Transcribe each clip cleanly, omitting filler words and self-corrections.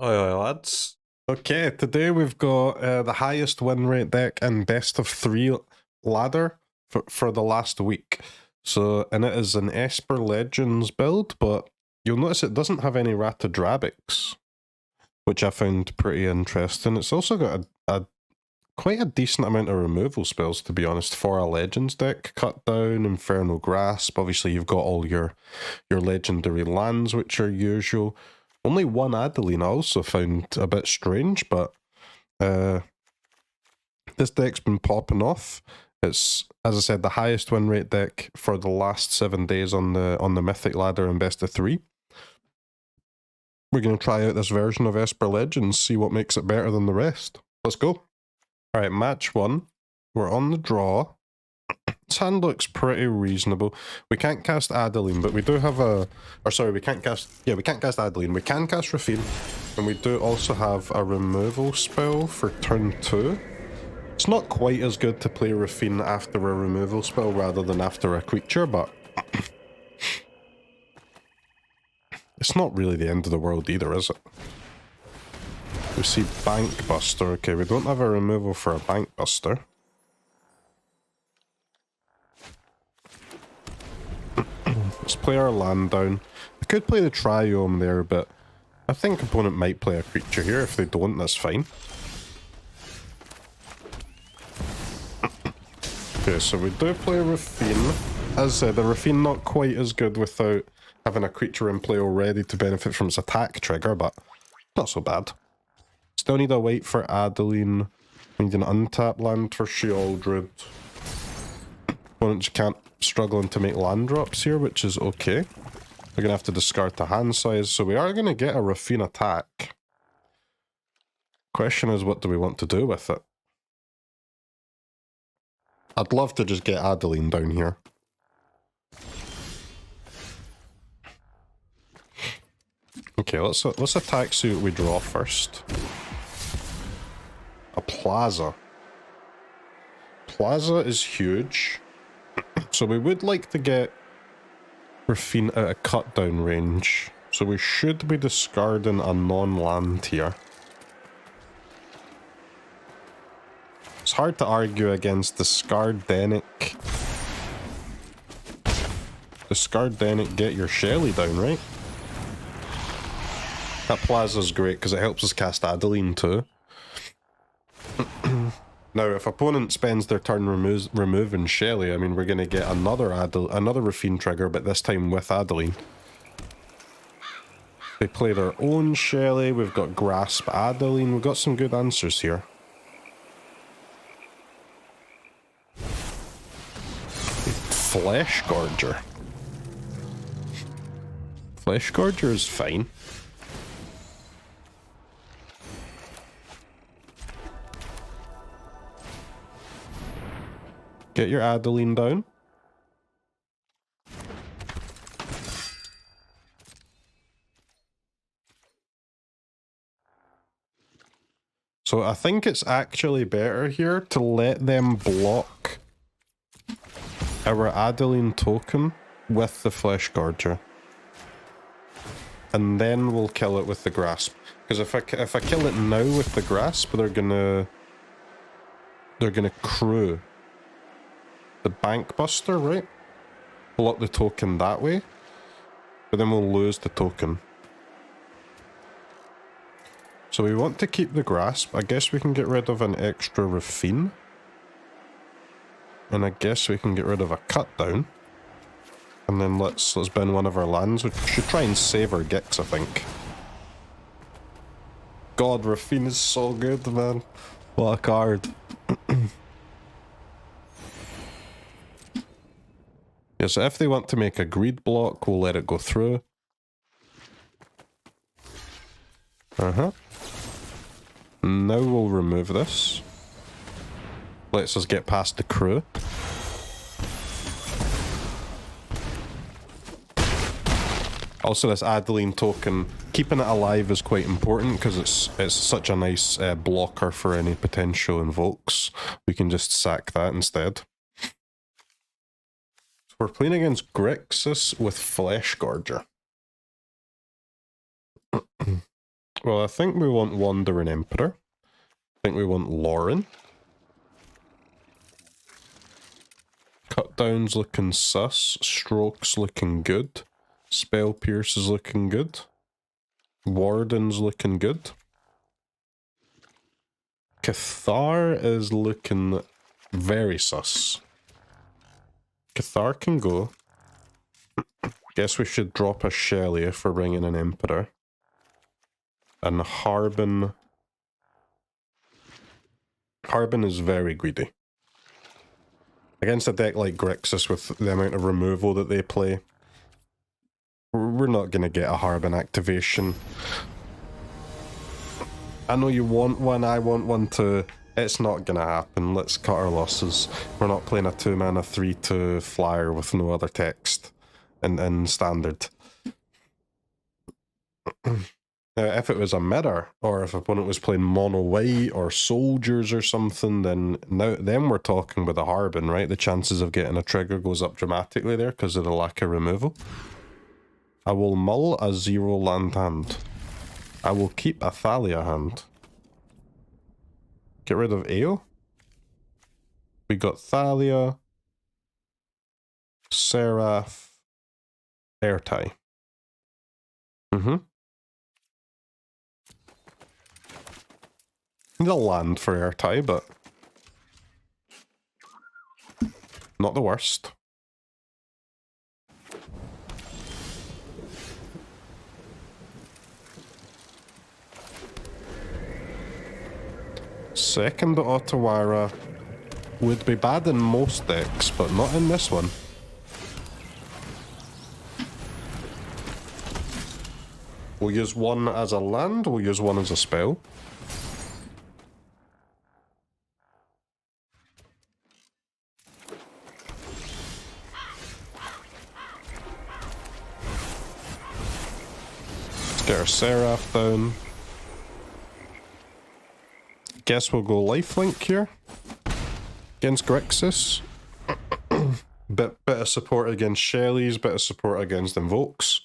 Oi, lads. Okay, today we've got the highest win rate deck and best of 3 ladder for the last week. So, and it is an Esper Legends build, but you'll notice it doesn't have any Ratadrabics, which I found pretty interesting. It's also got a quite a decent amount of removal spells, to be honest, for a Legends deck. Cut Down, Infernal Grasp, obviously you've got all your legendary lands, which are usual. Only one Adeline I also found a bit strange, but this deck's been popping off. It's, as I said, the highest win rate deck for the last 7 days on the Mythic ladder and best of 3. We're going to try out this version of Esper Legends, see what makes it better than the rest. Let's go. Alright, match 1. We're on the draw. This hand looks pretty reasonable. We can't cast Adeline, but we do have a... Or sorry, we can't cast... Yeah, we can't cast Adeline. We can cast Raffine. And we do also have a removal spell for turn 2. It's not quite as good to play Raffine after a removal spell rather than after a creature, but... it's not really the end of the world either, is it? We see Bank Buster. Okay, we don't have a removal for a Bank Buster. Let's play our land down. I could play the Triome there, but I think opponent might play a creature here. If they don't, that's fine. Okay, so we do play Raffine. As I said, the Raffine not quite as good without having a creature in play already to benefit from its attack trigger, but not so bad. Still need a wait for Adeline. We need an untap land for Sheoldred. Opponent just can't... struggling to make land drops here, which is okay. We're going to have to discard the hand size, so we are going to get a Raffine attack. Question is, what do we want to do with it? I'd love to just get Adeline down here. Okay, let's attack, see what we draw first. A Plaza. Plaza is huge. So we would like to get Raffine out of cut down range. So we should be discarding a non-land here. It's hard to argue against discard Dennick. Discard Dennick, get your Shelly down, right? That Plaza's great because it helps us cast Adeline too. Now, if opponent spends their turn removing Shelly, I mean, we're going to get another Raffine trigger, but this time with Adeline. They play their own Shelly, we've got Grasp Adeline, we've got some good answers here. Flesh Gorger. Flesh Gorger is fine. Get your Adeline down. So I think it's actually better here to let them block our Adeline token with the Flesh Gorger. And then we'll kill it with the Grasp. Because if I kill it now with the Grasp, they're gonna crew the Bank Buster, right? Block the token that way, but then we'll lose the token. So we want to keep the Grasp. I guess we can get rid of an extra Raffine. And I guess we can get rid of a Cut Down. And then let's bin one of our lands. We should try and save our Gix, I think. God, Raffine is so good, man. What a card. Yeah, so if they want to make a greed block, we'll let it go through. Now we'll remove this. Lets us get past the crew. Also, this Adeline token, keeping it alive is quite important because it's such a nice blocker for any potential invokes. We can just sack that instead. We're playing against Grixis with Flesh Gorger. Well, I think we want Wandering Emperor. I think we want Lauren. Cut down's looking sus. Stroke's looking good. Spell Pierce is looking good. Warden's looking good. Cathar is looking very sus. Cathar can go. Guess we should drop a Shelly if we're bringing an Emperor. And Harbin... Harbin is very greedy. Against a deck like Grixis with the amount of removal that they play, we're not going to get a Harbin activation. I know you want one, I want one too. It's not going to happen. Let's cut our losses. We're not playing a 2-mana 3/2 flyer with no other text in standard. If it was a mirror, or if opponent was playing mono white or soldiers or something, then we're talking with a Harbin, right? The chances of getting a trigger goes up dramatically there because of the lack of removal. I will mull a 0 land hand. I will keep a Thalia hand. Get rid of Ale. We got Thalia, Seraph, Ertai. Need a land for Ertai, but not the worst. Second Otawara would be bad in most decks, but not in this one. We'll use one as a land, we'll use one as a spell. Let's get our Seraph down. Guess we'll go lifelink here against Grixis. bit of support against Shellies, bit of support against Invokes.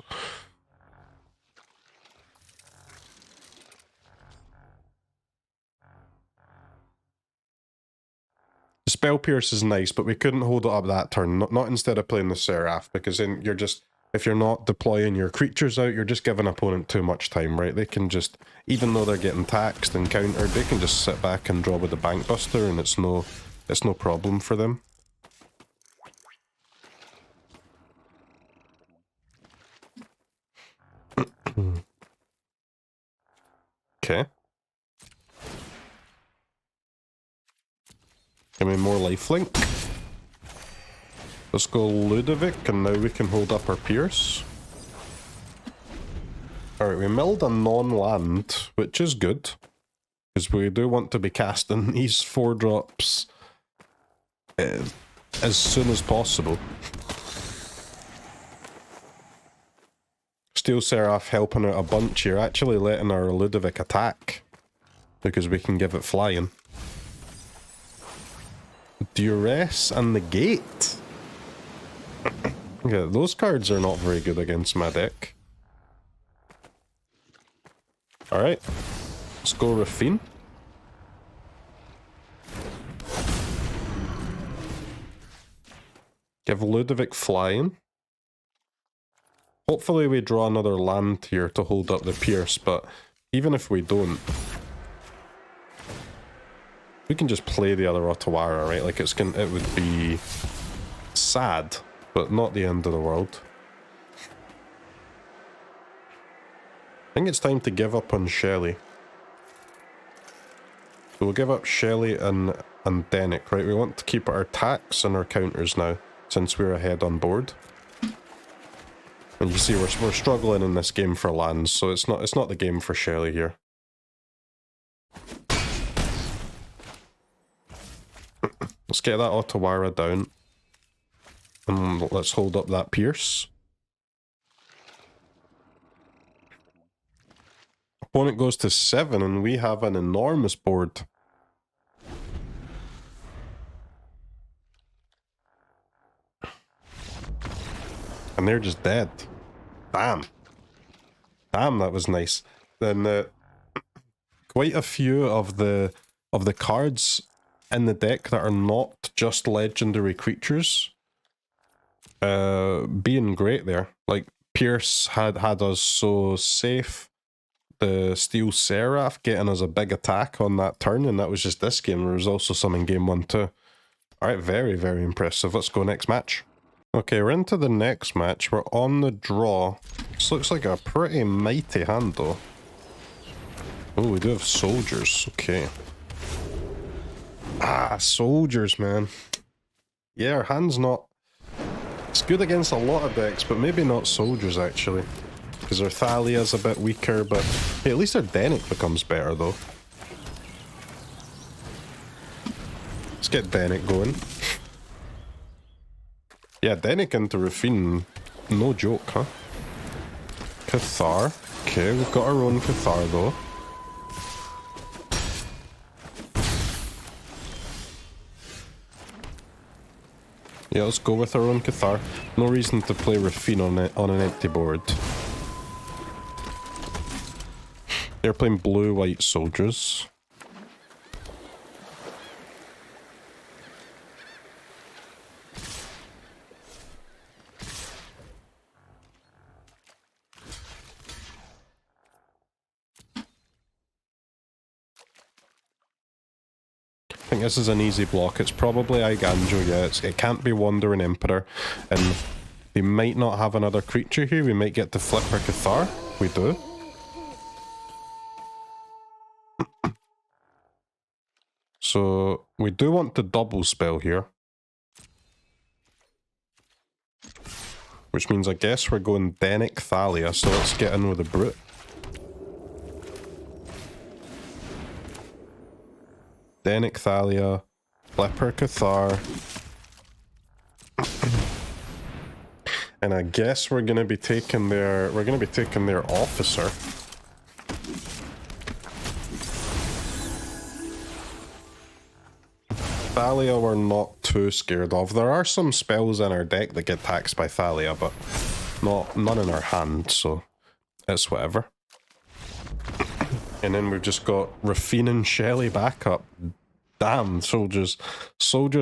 The Spell Pierce is nice, but we couldn't hold it up that turn. Not instead of playing the Seraph, because then you're just, if you're not deploying your creatures out, you're just giving opponent too much time, right? They can just, even though they're getting taxed and countered, they can just sit back and draw with the Bankbuster, and it's no problem for them. Okay. Give me more lifelink. Let's go Ludevic, and now we can hold up our Pious. Alright, we milled a non-land, which is good. Because we do want to be casting these 4-drops as soon as possible. Steel Seraph helping out a bunch here, actually letting our Ludevic attack. Because we can give it flying. Duress and Negate. Yeah, those cards are not very good against my deck. Alright, let's go Raffine. Give Ludevic flying. Hopefully we draw another land here to hold up the Pious, but even if we don't, we can just play the other Otawara, right? Like it would be sad, but not the end of the world. I think it's time to give up on Shelly. So we'll give up Shelly and Dennick, right? We want to keep our attacks and our counters now, since we're ahead on board. And you see we're struggling in this game for lands, so it's not the game for Shelly here. Let's get that Otawara down. And let's hold up that Pious. Opponent goes to 7 and we have an enormous board. And they're just dead. Damn. Damn, that was nice. Then quite a few of the cards in the deck that are not just legendary creatures being great there. Like Pious had us so safe. The Steel Seraph getting us a big attack on that turn, and that was just this game. There was also some in game 1 too. Alright, very, very impressive. Let's go next match. Okay, we're into the next match. We're on the draw. This looks like a pretty mighty hand though. Oh, we do have soldiers. Okay. Ah, soldiers, man. Yeah, our hand's not... It's good against a lot of decks, but maybe not soldiers actually. Because our Thalia's a bit weaker, but hey, at least our Dennick becomes better though. Let's get Dennick going. Yeah, Dennick into Raffine, no joke, huh? Cathar. Okay, we've got our own Cathar though. Yeah, let's go with our own Cathar. No reason to play Raffine on an empty board. They're playing blue-white soldiers. I think this is an easy block. It's probably Eiganjo, yeah. It can't be Wandering Emperor. And we might not have another creature here. We might get to flip our Cathar. We do. So, we do want to double spell here. Which means I guess we're going Dennick Thalia, so let's get in with the Brute. Dennick Thalia, Flipper Cathar. And I guess we're gonna be taking their officer. Thalia we're not too scared of. There are some spells in our deck that get taxed by Thalia, but none in our hand, so it's whatever. And then we've just got Raffine and Shelly backup. Damn, soldiers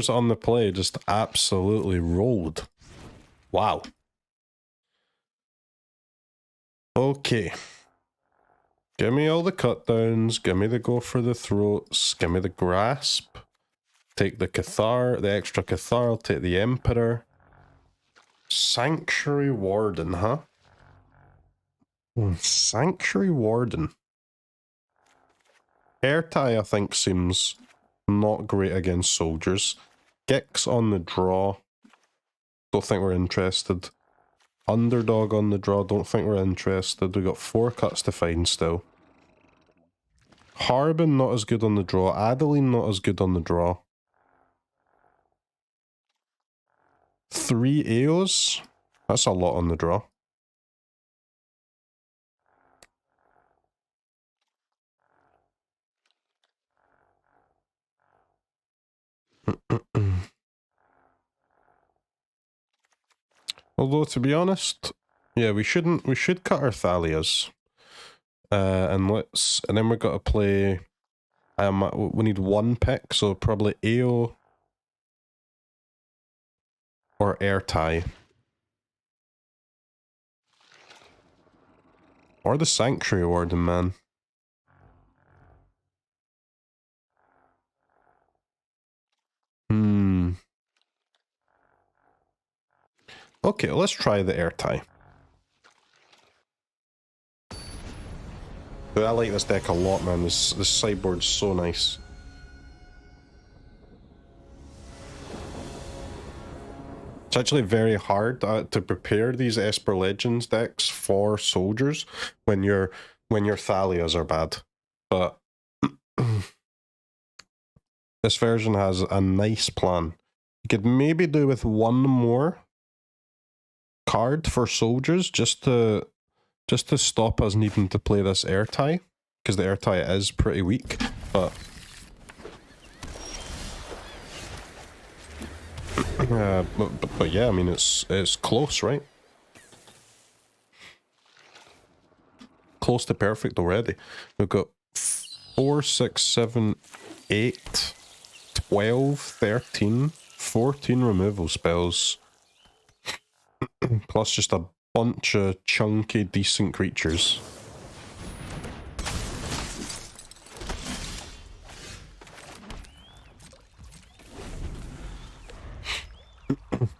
on the play just absolutely rolled. Wow. Okay. Give me all the cut downs, give me the go for the throats, give me the grasp. Take the Cathar, the extra Cathar, I'll take the Emperor. Sanctuary Warden, huh? Sanctuary Warden. Ertai, I think, seems not great against soldiers. Gix on the draw. Don't think we're interested. Underdog on the draw, don't think we're interested. We got 4 cuts to find still. Harbin not as good on the draw. Adeline not as good on the draw. 3 AOs? That's a lot on the draw. Although, to be honest, yeah, we should cut our Thalias. And then we've got to play, we need 1 pick, so probably AO or Ertai. Or the Sanctuary Warden, man. Okay, let's try the Ertai. I like this deck a lot, man. This sideboard's so nice. It's actually very hard to prepare these Esper Legends decks for soldiers when your Thalias are bad. But this version has a nice plan. You could maybe do with 1 more card for soldiers just to stop us needing to play this Ertai, because the Ertai is pretty weak, but but yeah, I mean it's close, right? Close to perfect already. We've got 4, 6, 7, 8, 12, 13, 14 removal spells. Plus just a bunch of chunky, decent creatures.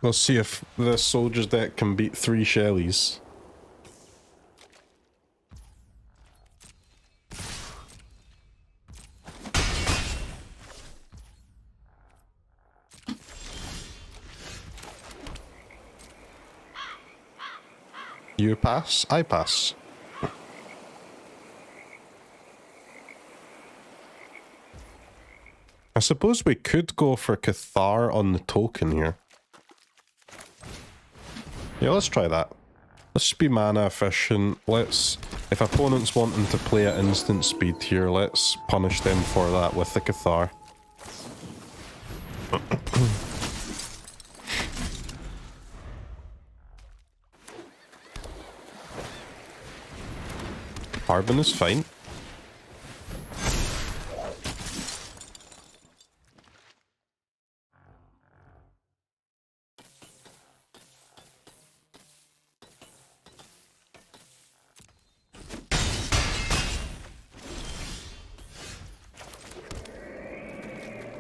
Let's see if the soldier's deck can beat 3 Shellies. You pass, I pass. I suppose we could go for Cathar on the token here. Yeah, let's try that. Let's be mana efficient. Let's, if opponents wanting to play at instant speed here, let's punish them for that with the Cathar. Harbin is fine.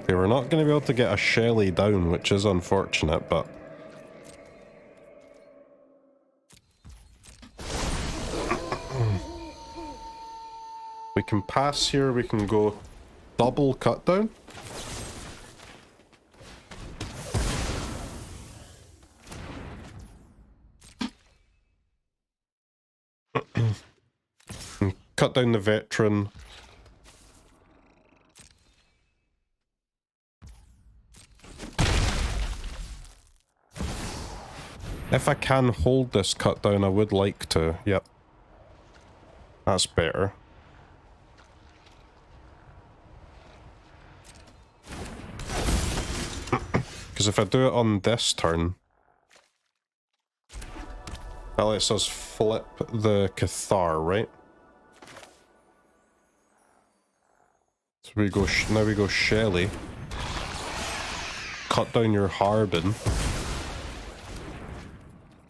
Okay, we're not going to be able to get a Shelly down, which is unfortunate, but... we can pass here, we can go double cut down. Cut down the veteran. If I can hold this cut down, I would like to. Yep. That's better. Because if I do it on this turn, that lets us flip the Cathar, right? So we go, now we go Shelly. Cut down your Harbin.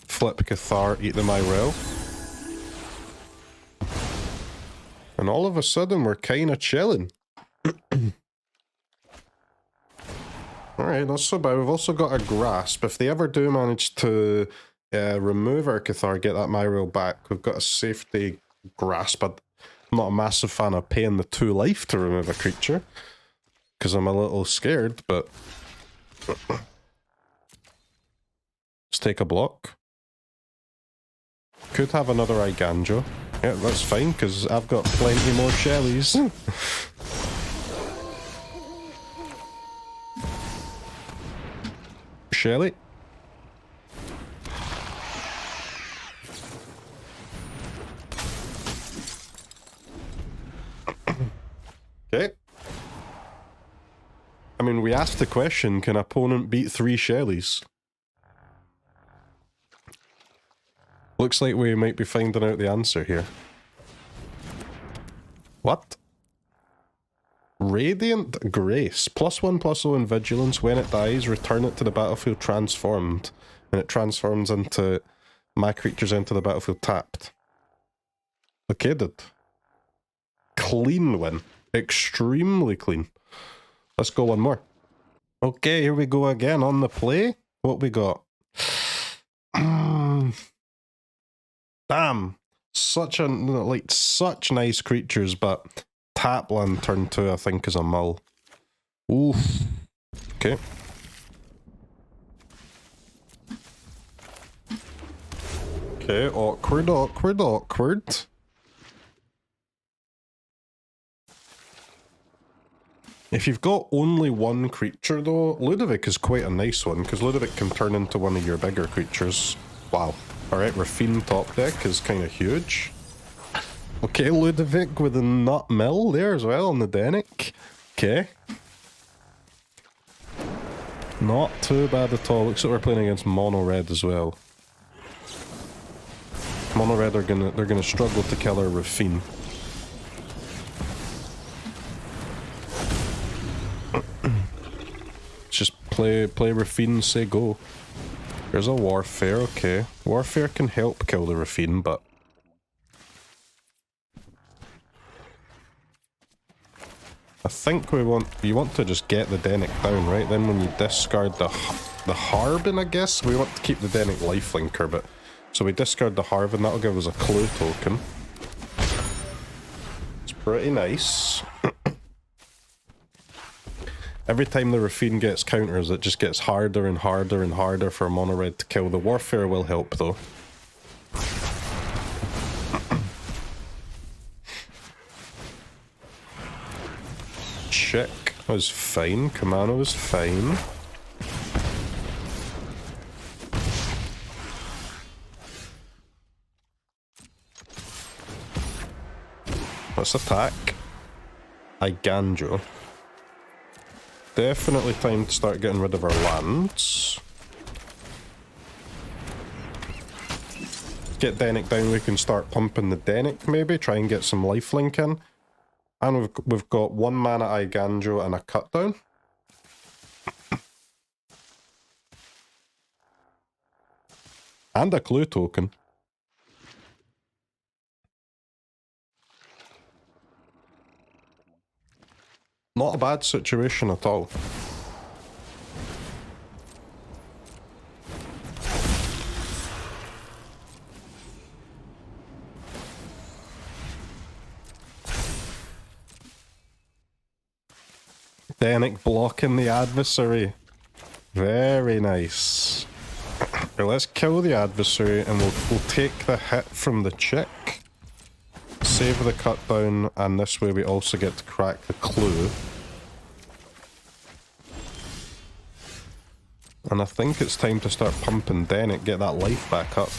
Flip Cathar, eat the Mire. And all of a sudden we're kinda chilling. Alright, not so bad. We've also got a Grasp. If they ever do manage to remove our Cathar, get that Mire back, we've got a safety Grasp. I'm not a massive fan of paying the 2 life to remove a creature, because I'm a little scared, but... let's take a block. Could have another Eiganjo. Yeah, that's fine, because I've got plenty more Shellies. Shelly. Okay. I mean, we asked the question, can opponent beat 3 Shellies? Looks like we might be finding out the answer here. What? Radiant Grace. +1/+0 in Vigilance. When it dies, return it to the battlefield transformed. And it transforms into... my creatures enter the battlefield tapped. Okay, dude. Clean win. Extremely clean. Let's go one more. Okay, here we go again on the play. What we got? Damn. Such a... like, such nice creatures, but... Tapland turn 2, I think, is a mull. Oof. Okay. Okay, awkward, awkward, awkward. If you've got only one creature, though, Ludevic is quite a nice one, because Ludevic can turn into one of your bigger creatures. Wow. Alright, Raffine top deck is kind of huge. Okay, Ludevic with a nut mill there as well on the Dennick. Okay. Not too bad at all. Looks like we're playing against mono red as well. Mono red are they're gonna struggle to kill our Raffine. play Raffine, say go. There's a Warfare, okay. Warfare can help kill the Raffine, but... I think you want to just get the Dennick down, right? Then when you discard the Harbin, I guess? We want to keep the Dennick lifelinker, but... So we discard the Harbin, that'll give us a clue token. It's pretty nice. Every time the Raffine gets counters, it just gets harder and harder and harder for mono red to kill. The Warfare will help, though. Check was fine. Kamano was fine. Let's attack. Eiganjo. Definitely time to start getting rid of our lands. Get Dennick down, we can start pumping the Dennick maybe, try and get some lifelink in. And we've got 1 mana Eiganjo and a cut down. And a clue token. Not a bad situation at all. Dennick blocking the adversary. Very nice. Let's kill the adversary and we'll take the hit from the chick. Save the cut down, and this way we also get to crack the clue. And I think it's time to start pumping Dennick, get that life back up.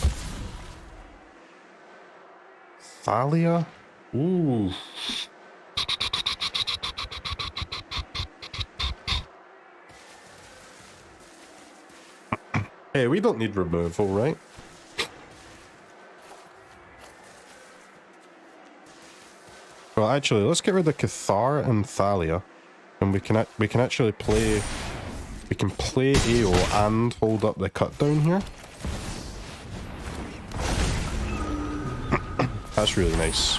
Thalia? Ooh. Hey, we don't need removal, right? Well, actually, let's get rid of Cathar and Thalia, and we can actually play. We can play AO and hold up the cut down here. That's really nice.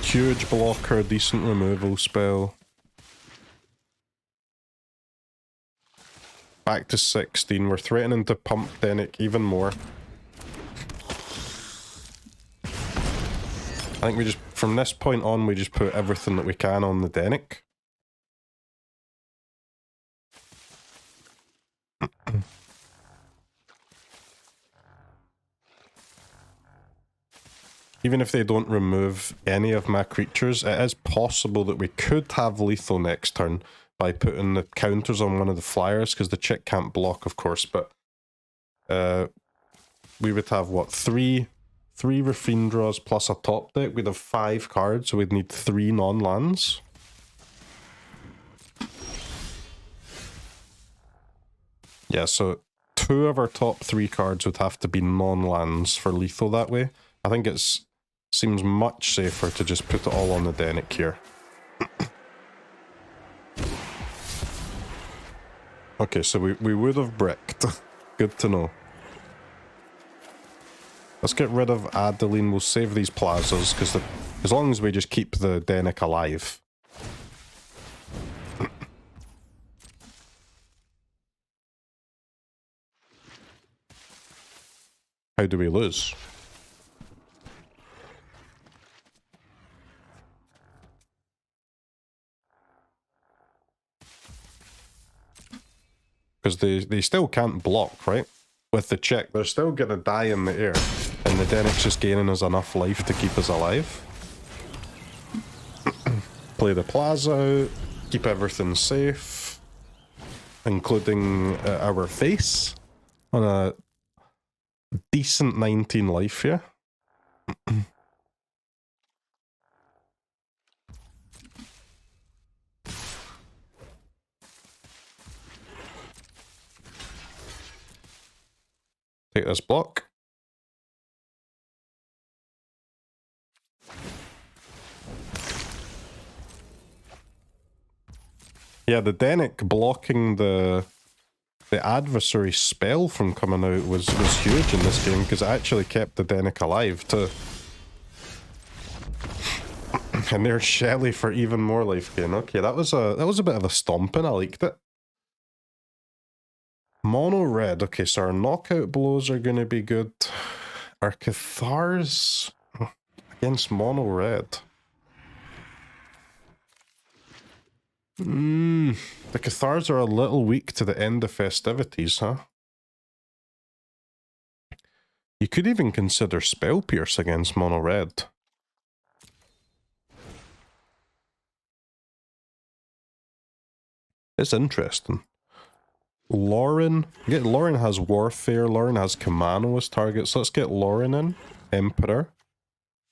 Huge blocker, decent removal spell. Back to 16. We're threatening to pump Dennick even more. I think we just, from this point on, we just put everything that we can on the Dennick. Even if they don't remove any of my creatures, it is possible that we could have lethal next turn by putting the counters on one of the flyers, because the chick can't block, of course, but we would have, what, three Raffine draws plus a top deck. We'd have 5 cards, so we'd need 3 non-lands. Yeah, so 2 of our top 3 cards would have to be non-lands for lethal that way. I think it seems much safer to just put it all on the Dennick here. Okay, so we would have bricked. Good to know. Let's get rid of Adeline. We'll save these plazas, because as long as we just keep the Dennick alive. How do we lose? Because they still can't block, right? With the chick, they're still gonna die in the air. And the Dennick's just gaining us enough life to keep us alive. Play the plaza out, keep everything safe, including our face on a decent 19 life here. Take this block. Yeah, the Dennick blocking the adversary spell from coming out was huge in this game, because it actually kept the Dennick alive too. And there's Shelly for even more life gain. Okay, that was a bit of a stomping. I liked it. Mono red. Okay, so our knockout blows are going to be good. Our Cathars against mono red. The Cathars are a little weak to the end of festivities, huh? You could even consider Spell Pierce against mono red. It's interesting. Lauren. Lauren has Warfare. Lauren has Kamano as targets. Let's get Lauren in. Emperor.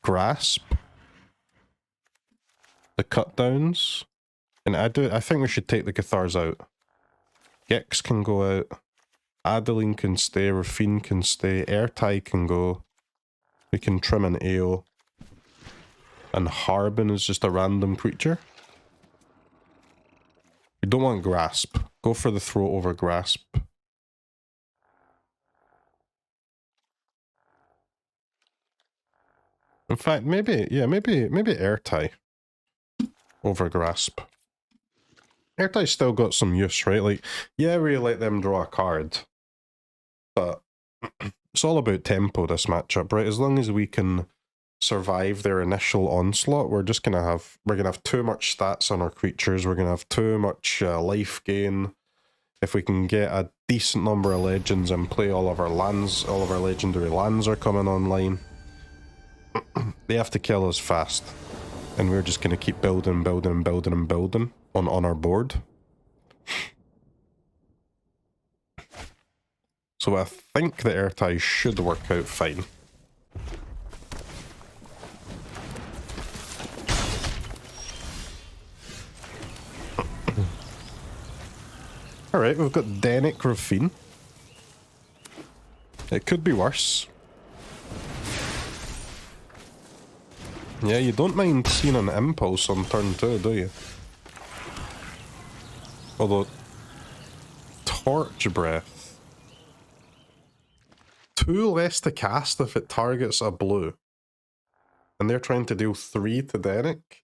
Grasp. The cutdowns. And I think we should take the Cathars out. Gex can go out. Adeline can stay. Raffine can stay. Ertai can go. We can trim an AO. And Harbin is just a random creature. We don't want Grasp. Go for the throw over Grasp. In fact, maybe Ertai over Grasp. Ertai's still got some use, right? Like, yeah, we let them draw a card. But it's all about tempo, this matchup, right? As long as we can survive their initial onslaught, we're gonna have too much stats on our creatures. We're gonna have too much life gain. If we can get a decent number of legends and play all of our lands, all of our legendary lands are coming online. They have to kill us fast, and we're just gonna keep building on our board. So I think the Ertai should work out fine. Alright, we've got Dennick Raffine. It could be worse. Yeah, you don't mind seeing an impulse on turn 2, do you? Although, Torch Breath. 2 less to cast if it targets a blue. And they're trying to deal 3 to Dennick.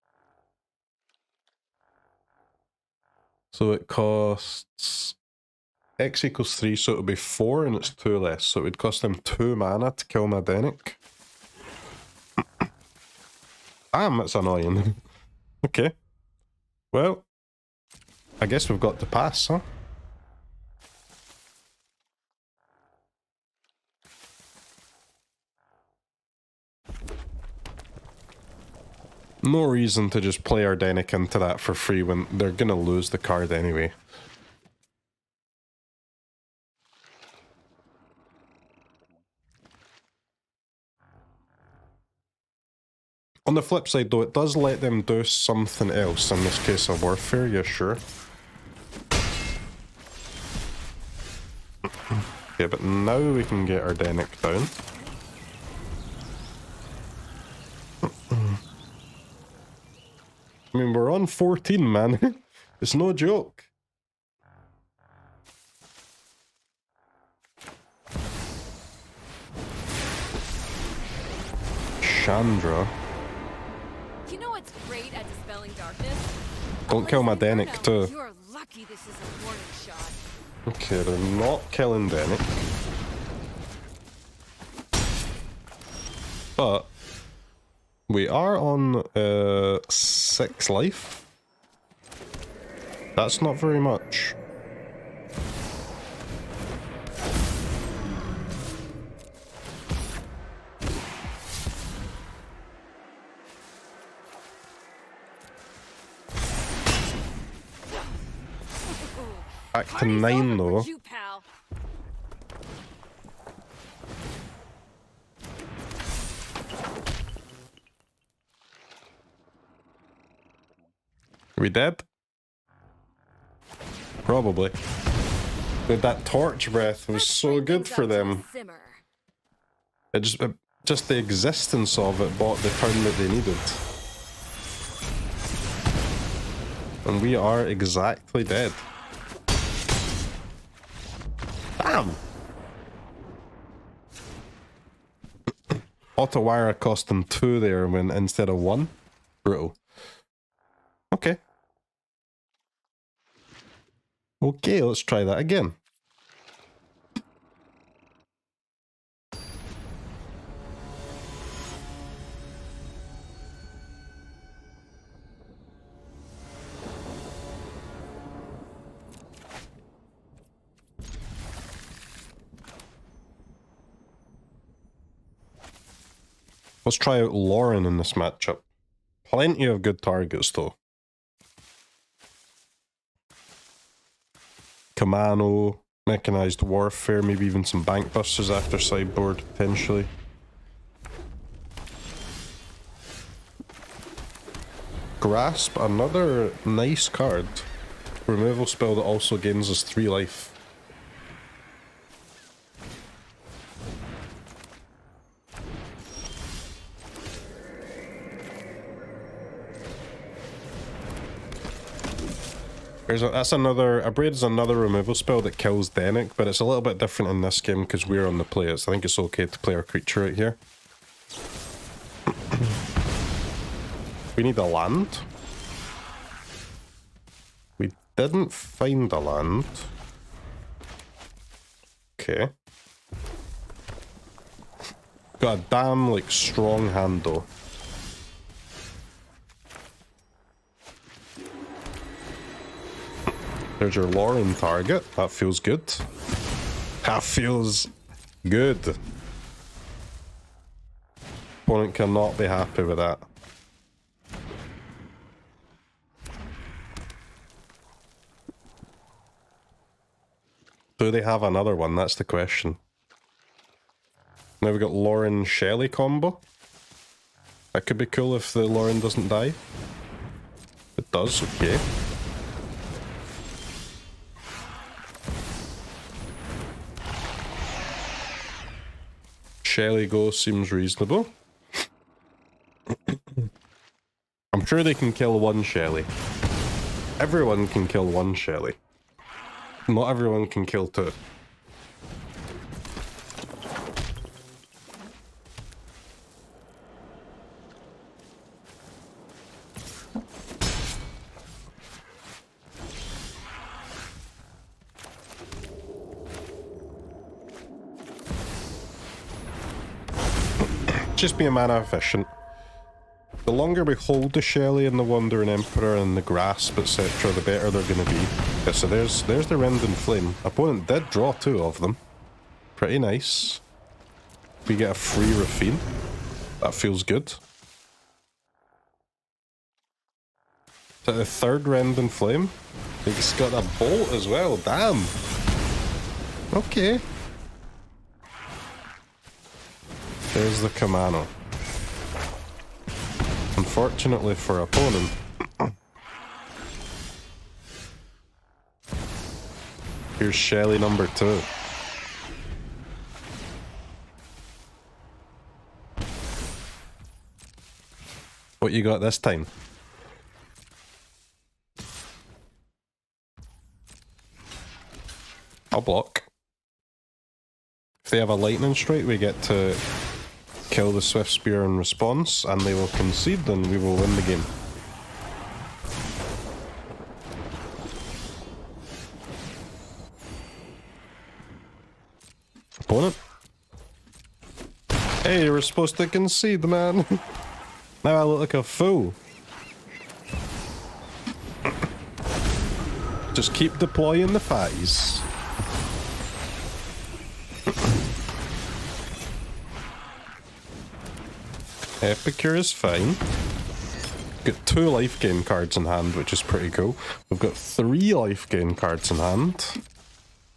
So it costs X equals 3, so it'll be 4 and it's 2 less. So it would cost them 2 mana to kill my Dennick. Damn, that's annoying. Okay. Well, I guess we've got to pass, huh? No reason to just play our Dennick into that for free when they're gonna lose the card anyway. On the flip side though, it does let them do something else, in this case a Warfare, yeah sure. Okay, but now we can get our Dennick down. I mean, we're on 14, man. It's no joke. Chandra. You know what's great at dispelling darkness? Don't kill my Dennick too. You're lucky this is a warning shot. Okay, they're not killing Dennick. But we are on 6 life. That's not very much. Back to 9 though. You, pal. Are we dead? Probably. But that Torch Breath was so good for them. It just the existence of it bought the turn that they needed. And we are exactly dead. Damn! Otawara cost him 2 there when instead of 1. Brutal. Okay. Okay, let's try that again. Let's try out Lauren in this matchup. Plenty of good targets though. Kamano, Mechanized Warfare, maybe even some Bank Busters after sideboard, potentially. Grasp, another nice card. Removal spell that also gains us 3 life. That's another... Abrade is another removal spell that kills Dennick, but it's a little bit different in this game because we're on the players. I think it's okay to play our creature right here. We need a land. We didn't find a land. Okay. Got a damn, like, strong hand though. There's your Lauren target. That feels good. That feels good. Opponent cannot be happy with that. Do they have another one? That's the question. Now we got Lauren Shelley combo. That could be cool if the Lauren doesn't die. It does, okay. Shelley go seems reasonable. I'm sure they can kill 1 Shelley. Everyone can kill 1 Shelley. Not everyone can kill 2. Just be a mana efficient. The longer we hold the Shelley and the Wandering Emperor and the Grasp, etc., the better they're going to be. Yeah, so there's the Rend and Flame. Opponent did draw 2 of them. Pretty nice. We get a free Raffine. That feels good. Is that the 3rd Rend and Flame? He's got a Bolt as well, damn. Okay. There's the Kamano. Unfortunately for opponent. Here's Shelley number 2. What you got this time? I'll block. If they have a lightning strike, we get to kill the Swift Spear in response, and they will concede, and we will win the game. Opponent? Hey, you were supposed to concede, man. Now I look like a fool. Just keep deploying the fatties. Epicure is fine. Got 2 life gain cards in hand, which is pretty cool. We've got 3 life gain cards in hand.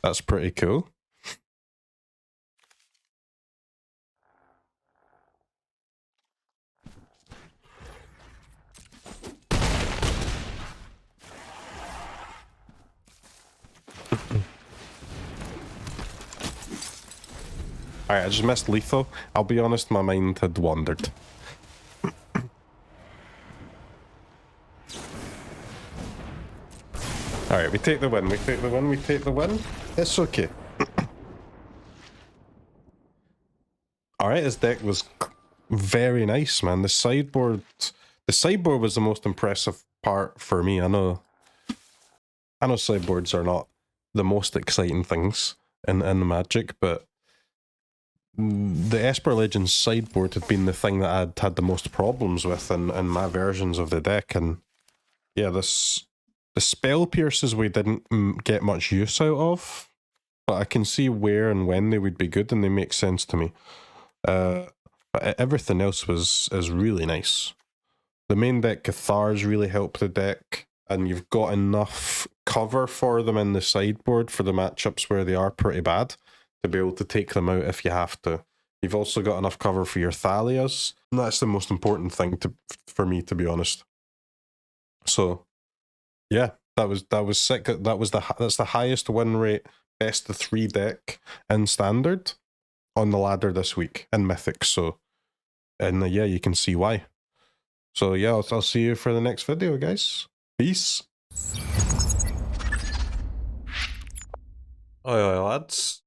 That's pretty cool. Alright, I just missed lethal. I'll be honest, my mind had wandered. Alright, we take the win, we take the win, we take the win. It's okay. Alright, his deck was very nice, man. The sideboard was the most impressive part for me. I know sideboards are not the most exciting things in the Magic, but the Esper Legends sideboard had been the thing that I'd had the most problems with in my versions of the deck, and yeah, the spell pierces we didn't get much use out of, but I can see where and when they would be good, and they make sense to me. But everything else is really nice. The main deck Cathars really help the deck, and you've got enough cover for them in the sideboard for the matchups where they are pretty bad to be able to take them out if you have to. You've also got enough cover for your Thalias, and that's the most important thing for me, to be honest. So, yeah, that was sick. That's the highest win rate best of 3 deck in Standard on the ladder this week in Mythic. So, and yeah, you can see why. So yeah, I'll see you for the next video, guys. Peace. Oi, lads.